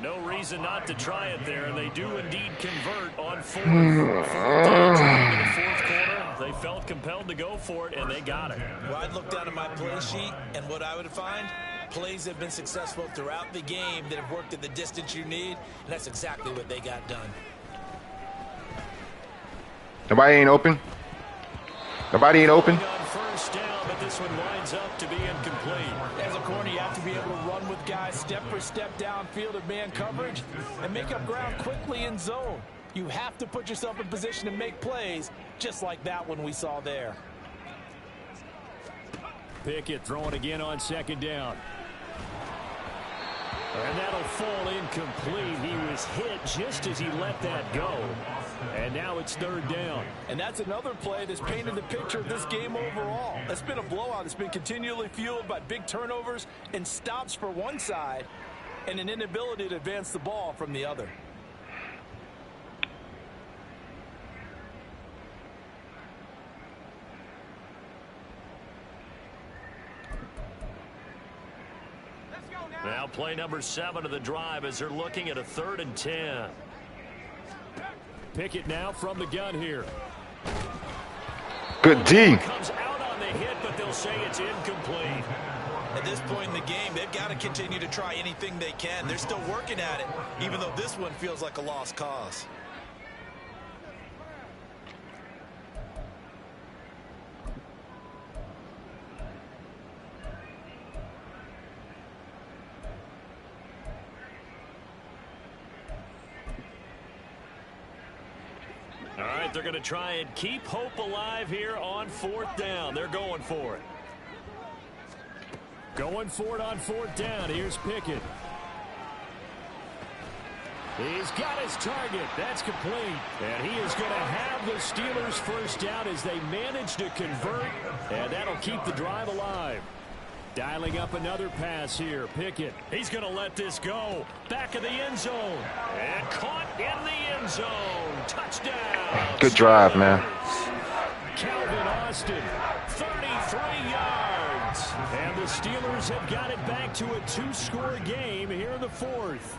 No reason not to try it there, and they do indeed convert on 4th. 4th down, trying to the 4th quarter. They felt compelled to go for it, and they got it. Well, I'd look down at my play sheet, and what I would find, plays have been successful throughout the game that have worked at the distance you need, and that's exactly what they got done. Nobody ain't open. Nobody ain't open. On 1st down, but this one lines up to be incomplete. As a corner, you have to be able to run with guys step for step downfield of man coverage and make up ground quickly in zone. You have to put yourself in position to make plays, just like that one we saw there. Pickett throwing again on 2nd down. And that'll fall incomplete. He was hit just as he let that go. And now it's 3rd down. And that's another play that's painted the picture of this game overall. It's been a blowout. It's been continually fueled by big turnovers and stops for one side and an inability to advance the ball from the other. Now play number 7 of the drive as they're looking at a 3rd and 10. Pickett now from the gun here. Good D. Comes out on the hit, but they'll say it's incomplete. At this point in the game, they've got to continue to try anything they can. They're still working at it, even though this one feels like a lost cause. All right, they're going to try and keep hope alive here on 4th down. They're going for it. Going for it on 4th down. Here's Pickett. He's got his target. That's complete. And he is going to have the Steelers' first down as they manage to convert. And that'll keep the drive alive. Dialing up another pass here. Pickett. He's going to let this go. Back of the end zone. And caught in the end zone. Touchdown. Good drive, man. Calvin Austin, 33 yards. And the Steelers have got it back to a 2-score game here in the 4th.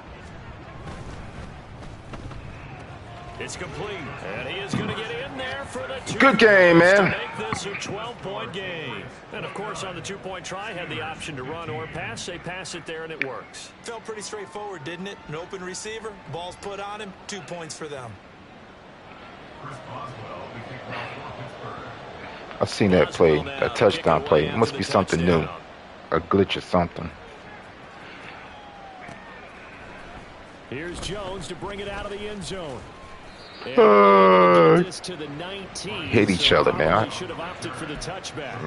It's complete, and he is going to get in there for the 2 Good game, man. to make this a 12-point game. And, of course, on the 2-point try, had the option to run or pass. They pass it there, and it works. Felt pretty straightforward, didn't it? An open receiver, ball's put on him, 2 points for them. I've seen that play, that touchdown play. It must be something new, a glitch or something. Here's Jones to bring it out of the end zone. This to the 19, hate each other, man. Should have opted for the touchback.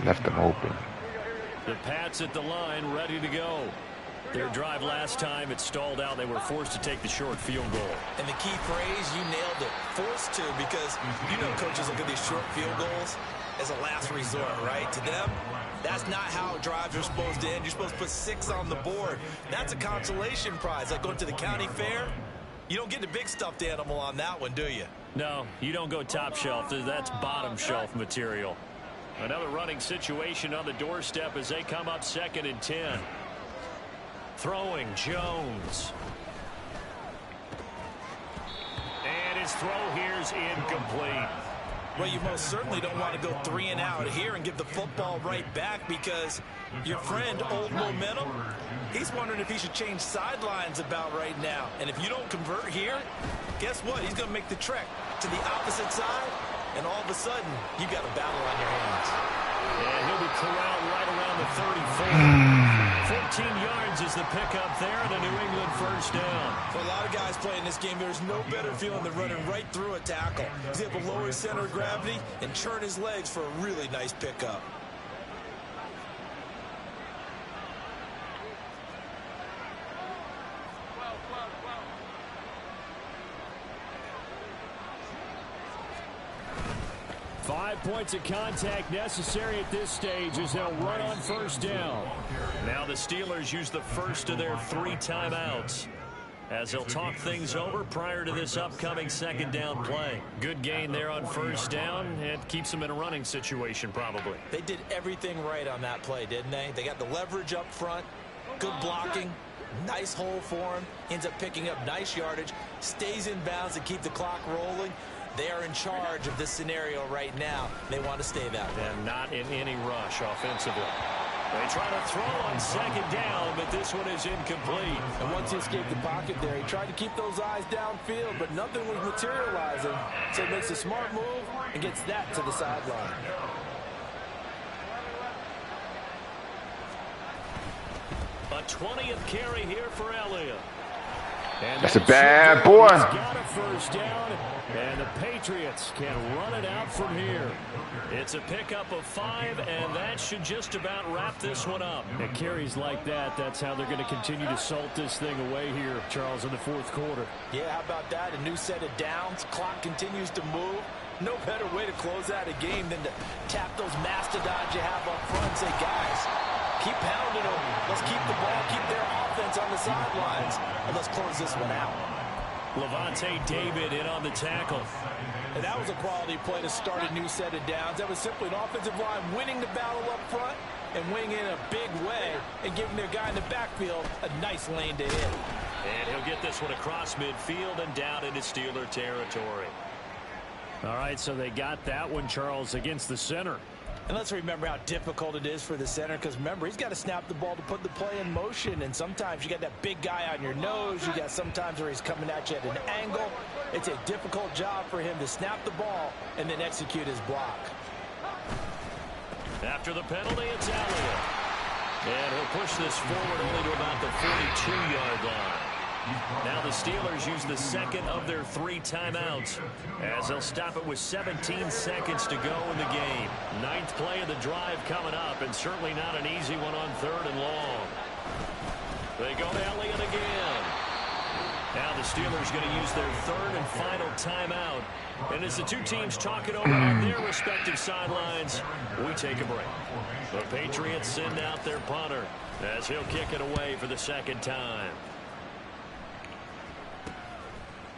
Left them open. The Pats at the line, ready to go. Their drive last time, it stalled out. They were forced to take the short field goal. And the key phrase, you nailed it, forced to, because you know coaches look at these short field goals as a last resort, right? To them, that's not how drives are supposed to end. You're supposed to put 6 on the board. That's a consolation prize. Like going to the county fair, you don't get the big stuffed animal on that one, do you? No, you don't go top shelf. That's bottom shelf material. Another running situation on the doorstep as they come up 2nd and 10. Throwing Jones. And his throw here's incomplete. Well, you most certainly don't want to go 3 and out here and give the football right back, because your friend, Old Momentum, he's wondering if he should change sidelines about right now. And if you don't convert here, guess what? He's going to make the trek to the opposite side, and all of a sudden, you've got a battle on your hands. And he'll be corralled right around the 34. 14 yards is the pickup there, and a New England first down. For a lot of guys playing this game, there's no better feeling than running right through a tackle. He's able to lower his center of gravity and turn his legs for a really nice pickup. Five points of contact necessary at this stage as they'll run on first down. Now the Steelers use the first of their 3 timeouts as they'll talk things over prior to this upcoming 2nd down play. Good gain there on first down. It keeps them in a running situation probably. They did everything right on that play, didn't they? They got the leverage up front, good blocking, nice hole for him, ends up picking up nice yardage, stays in bounds to keep the clock rolling. They are in charge of this scenario right now. They want to stay that way. And not in any rush offensively. They try to throw on 2nd down, but this one is incomplete. And once he escaped the pocket there, he tried to keep those eyes downfield, but nothing was materializing. So he makes a smart move and gets that to the sideline. A 20th carry here for Elliott. That's a bad boy. He's got a first down, and the Patriots can run it out from here. It's a pickup of 5, and that should just about wrap this one up. And carries like that, that's how they're going to continue to salt this thing away here, Charles, in the 4th quarter. Yeah, how about that? A new set of downs. Clock continues to move. No better way to close out a game than to tap those mastodons you have up front and say, guys, keep pounding them. Let's keep the ball, keep their offense on the sidelines, and let's close this one out. Levante David in on the tackle. And that was a quality play to start a new set of downs. That was simply an offensive line winning the battle up front and winning in a big way and giving their guy in the backfield a nice lane to hit. And he'll get this one across midfield and down into Steeler territory. All right, so they got that one, Charles, against the center. And let's remember how difficult it is for the center, because remember, he's got to snap the ball to put the play in motion, and sometimes you got that big guy on your nose. You got sometimes where he's coming at you at an angle. It's a difficult job for him to snap the ball and then execute his block. After the penalty, it's Elliott. And he'll push this forward only to about the 42-yard line. Now the Steelers use the second of their 3 timeouts as they'll stop it with 17 seconds to go in the game. 9th play of the drive coming up, and certainly not an easy one on 3rd and long. They go to Elliott again. Now the Steelers going to use their 3rd and final timeout. And as the two teams talk it over on their respective sidelines, we take a break. The Patriots send out their punter as he'll kick it away for the 2nd time.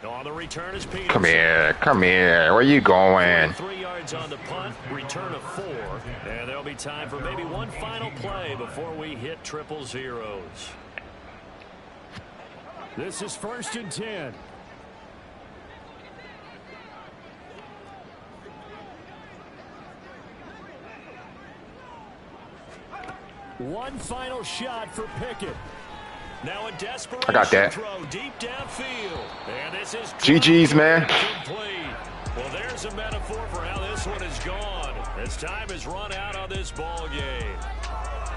On the return is Peterson. Come here. Where you going? 3 yards on the punt, return of 4. And there'll be time for maybe one final play before we hit 000. This is 1st and 10. One final shot for Pickett. Now a desperation I got that. throw deep downfield. And this is GG's, man. complete. Well, there's a metaphor for how this one is gone. As time has run out on this ball game.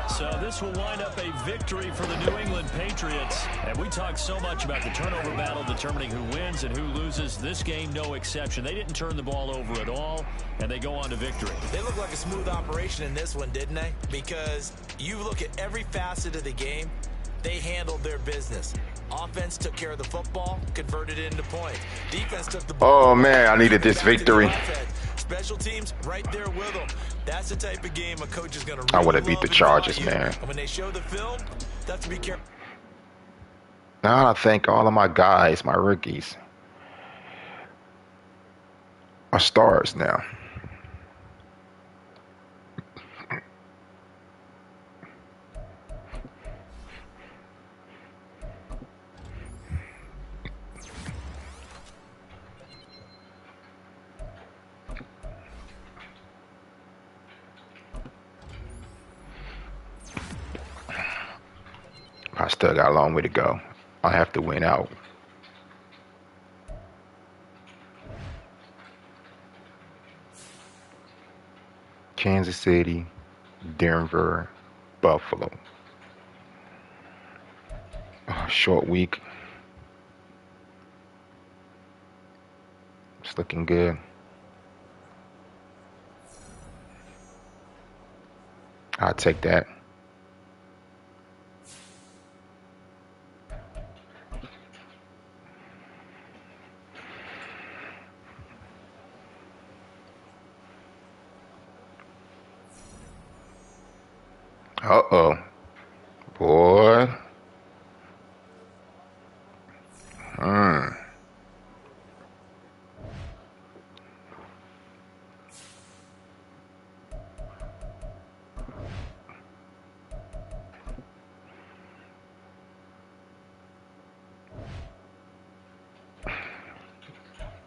So this will wind up a victory for the New England Patriots. And we talk so much about the turnover battle determining who wins and who loses. This game, no exception. They didn't turn the ball over at all, and they go on to victory. They look like a smooth operation in this one, didn't they? Because you look at every facet of the game, they handled their business. Offense took care of the football, converted it into points. Defense took the ball. Oh, man, I needed this victory. Special teams right there with them. That's the type of game a coach is going to I really would have beat love the and Chargers, value. man. And when they show the film, that's to be careful. Now I thank all of my guys, my rookies, are stars now. I still got a long way to go. I have to win out. Kansas City, Denver, Buffalo. Short week. It's looking good. I'll take that. Uh-oh. Boy.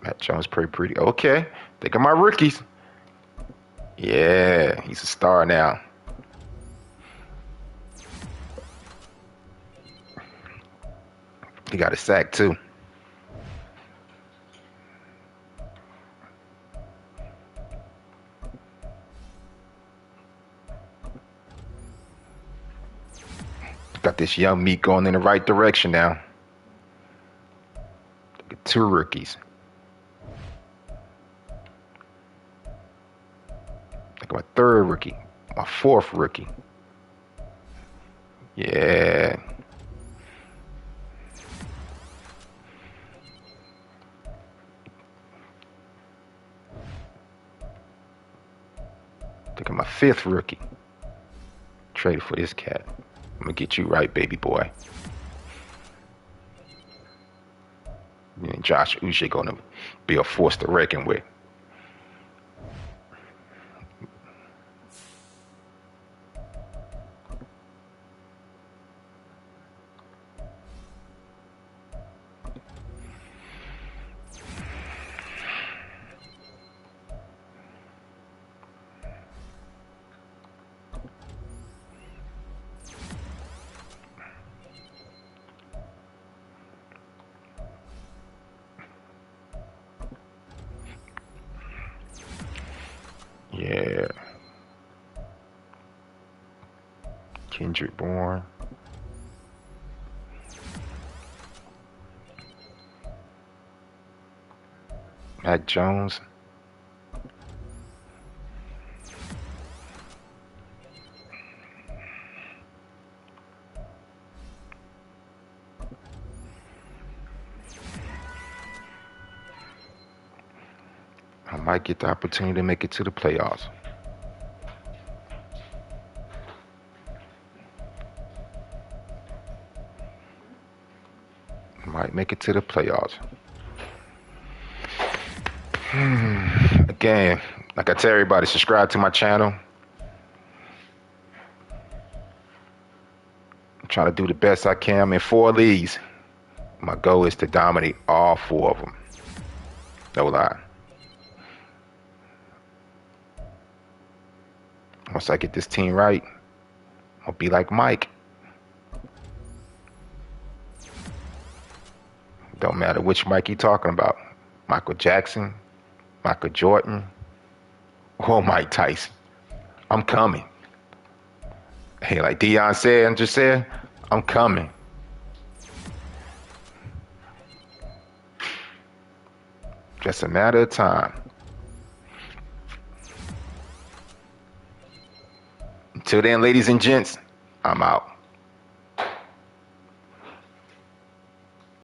Matt Jones pretty. Okay. Think of my rookies. Yeah, he's a star now. He got a sack too. Got this young meat going in the right direction now. Look at 2 rookies. Look at my 3rd rookie. My 4th rookie. Yeah. Look at my 5th rookie. Traded for this cat. I'm gonna get you right, baby boy. And Josh Uche gonna be a force to reckon with. Yeah. Kendrick Bourne. Mac Jones. I might get the opportunity to make it to the playoffs. Might make it to the playoffs. Again, like I tell everybody, subscribe to my channel. I'm trying to do the best I can. I'm in 4 leagues. My goal is to dominate all 4 of them. No lie. Once I get this team right, I'll be like Mike. Don't matter which Mike you talking about. Michael Jackson, Michael Jordan, or Mike Tyson. I'm coming. Hey, like Dion said and just said, I'm coming. Just a matter of time. Until then, ladies and gents, I'm out.